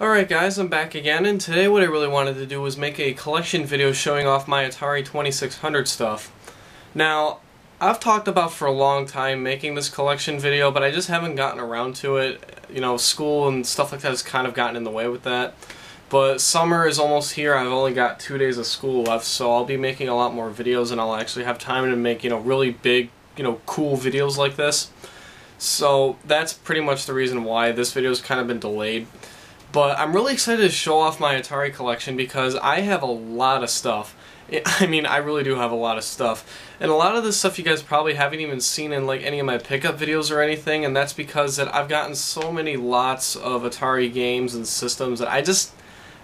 Alright guys, I'm back again, and today what I really wanted to do was make a collection video showing off my Atari 2600 stuff. Now, I've talked about for a long time making this collection video, but I just haven't gotten around to it. You know, school and stuff like that has kind of gotten in the way with that. But summer is almost here. I've only got 2 days of school left, so I'll be making a lot more videos and I'll actually have time to make, really big, cool videos like this. So that's pretty much the reason why this video's kind of been delayed. But I'm really excited to show off my Atari collection because I have a lot of stuff. I mean, I really do have a lot of stuff. And a lot of this stuff you guys probably haven't even seen in like any of my pickup videos or anything, and that's because that I've gotten so many lots of Atari games and systems that I just,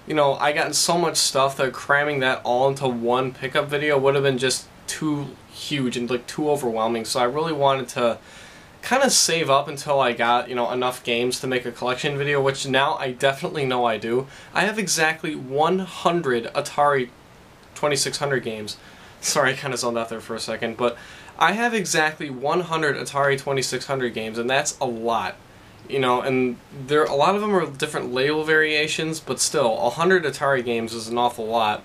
I gotten so much stuff that cramming that all into one pickup video would have been just too huge and like too overwhelming. So I really wanted to kind of save up until I got, enough games to make a collection video, which now I definitely know I do. I have exactly 100 Atari 2600 games. Sorry, I kind of zoned out there for a second, but I have exactly 100 Atari 2600 games, and that's a lot. And a lot of them are different label variations, but still, 100 Atari games is an awful lot.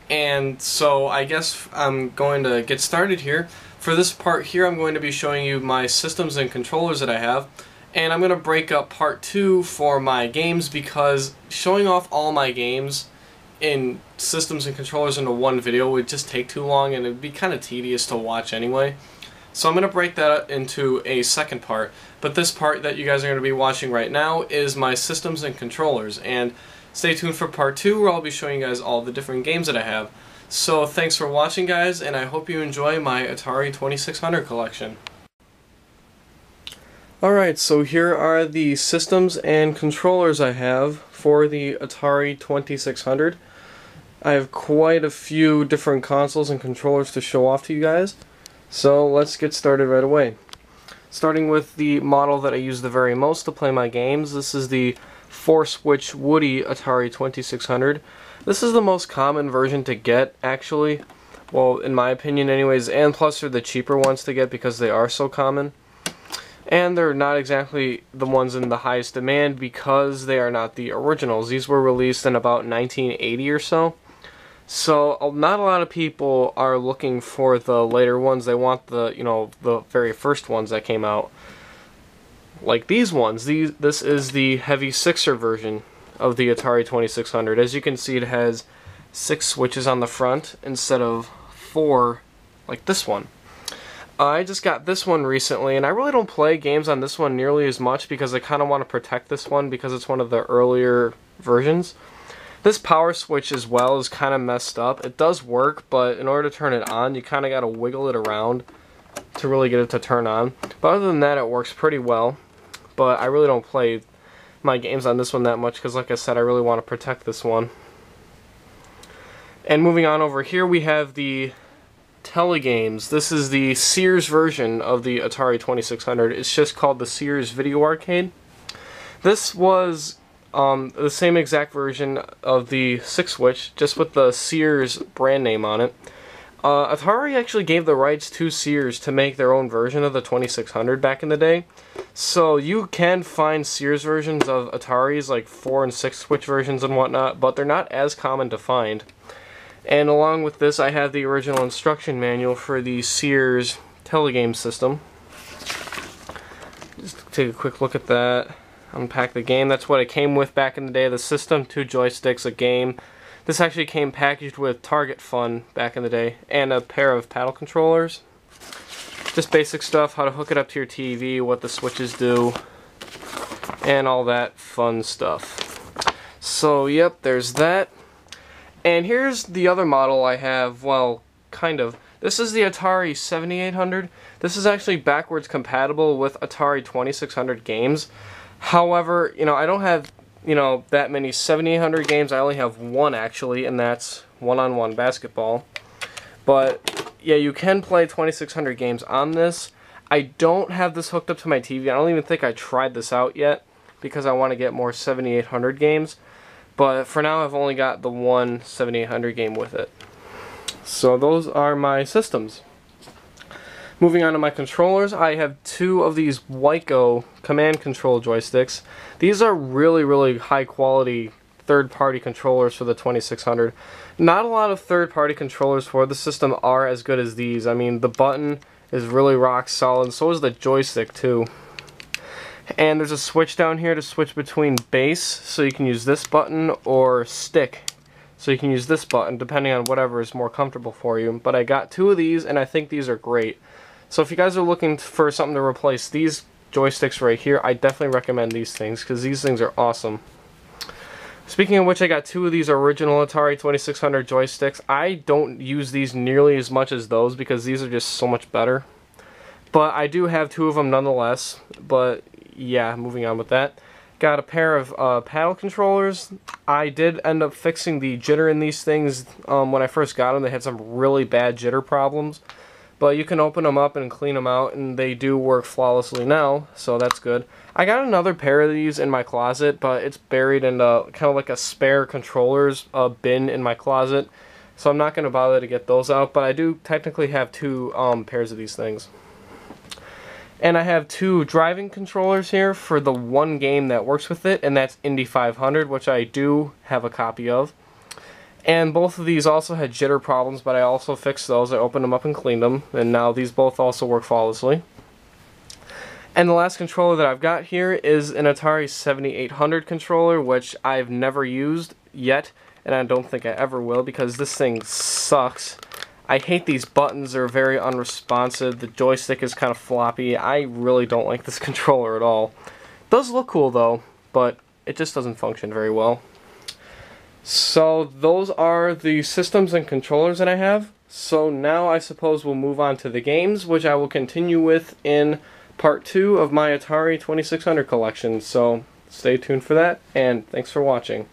And so I guess I'm going to get started here. For this part here, I'm going to be showing you my systems and controllers that I have, and I'm going to break up part 2 for my games because showing off all my games in systems and controllers into one video would just take too long and it would be kind of tedious to watch anyway. So I'm going to break that up into a second part, but this part that you guys are going to be watching right now is my systems and controllers, and stay tuned for part 2 where I'll be showing you guys all the different games that I have. So thanks for watching guys, and I hope you enjoy my Atari 2600 collection. Alright, so here are the systems and controllers I have for the Atari 2600. I have quite a few different consoles and controllers to show off to you guys, so let's get started right away. Starting with the model that I use the very most to play my games, this is the 4-switch Woody Atari 2600. This is the most common version to get, actually. Well, in my opinion anyways, and plus they're the cheaper ones to get because they are so common. And they're not exactly the ones in the highest demand because they are not the originals. These were released in about 1980 or so. So not a lot of people are looking for the later ones. They want the, the very first ones that came out. Like these ones. This is the heavy 6er version of the Atari 2600. As you can see, it has 6 switches on the front instead of 4 like this one. I just got this one recently, and I really don't play games on this one nearly as much because I kind of want to protect this one because it's one of the earlier versions. This power switch as well is kind of messed up. It does work, but in order to turn it on, you kind of got to wiggle it around to really get it to turn on. But other than that, it works pretty well. But I really don't play my games on this one that much because, like I said, I really want to protect this one. And moving on over here, we have the Telegames. This is the Sears version of the Atari 2600. It's just called the Sears Video Arcade. This was the same exact version of the 6-switch, just with the Sears brand name on it. Atari actually gave the rights to Sears to make their own version of the 2600 back in the day. So you can find Sears versions of Ataris, like 4 and 6 switch versions and whatnot, but they're not as common to find. And along with this, I have the original instruction manual for the Sears Telegame system. Just take a quick look at that. Unpack the game. That's what it came with back in the day. The system, 2 joysticks, a game. This actually came packaged with Target Fun back in the day, and a pair of paddle controllers. Just basic stuff, how to hook it up to your TV, what the switches do, and all that fun stuff. So, yep, there's that. And here's the other model I have, well, kind of. This is the Atari 7800. This is actually backwards compatible with Atari 2600 games. However, I don't have that many 7800 games. I only have one actually, and that's one-on-one basketball. But yeah, you can play 2600 games on this. I don't have this hooked up to my TV. I don't even think I tried this out yet because I want to get more 7800 games. But for now, I've only got the one 7800 game with it. So those are my systems. Moving on to my controllers, I have two of these Wyco command control joysticks. These are really high quality third-party controllers for the 2600. Not a lot of third-party controllers for the system are as good as these. I mean, the button is really rock solid, and so is the joystick too. And there's a switch down here to switch between base, so you can use this button, or stick, so you can use this button, depending on whatever is more comfortable for you. But I got two of these, and I think these are great. So if you guys are looking for something to replace these joysticks right here, I definitely recommend these things, because these things are awesome. Speaking of which, I got two of these original Atari 2600 joysticks. I don't use these nearly as much as those because these are just so much better. But I do have two of them nonetheless. But yeah, moving on with that. Got a pair of paddle controllers. I did end up fixing the jitter in these things when I first got them. They had some really bad jitter problems. But you can open them up and clean them out, and they do work flawlessly now, so that's good. I got another pair of these in my closet, but it's buried in kind of like a spare controllers bin in my closet, so I'm not going to bother to get those out, but I do technically have two pairs of these things. And I have two driving controllers here for the one game that works with it, and that's Indy 500, which I do have a copy of. And both of these also had jitter problems, but I also fixed those. I opened them up and cleaned them, and now these both also work flawlessly. And the last controller that I've got here is an Atari 7800 controller, which I've never used yet, and I don't think I ever will, because this thing sucks. I hate these buttons. They're very unresponsive. The joystick is kind of floppy. I really don't like this controller at all. It does look cool though, but it just doesn't function very well. So those are the systems and controllers that I have. So now I suppose we'll move on to the games, which I will continue with in part 2 of my Atari 2600 collection. So stay tuned for that, and thanks for watching.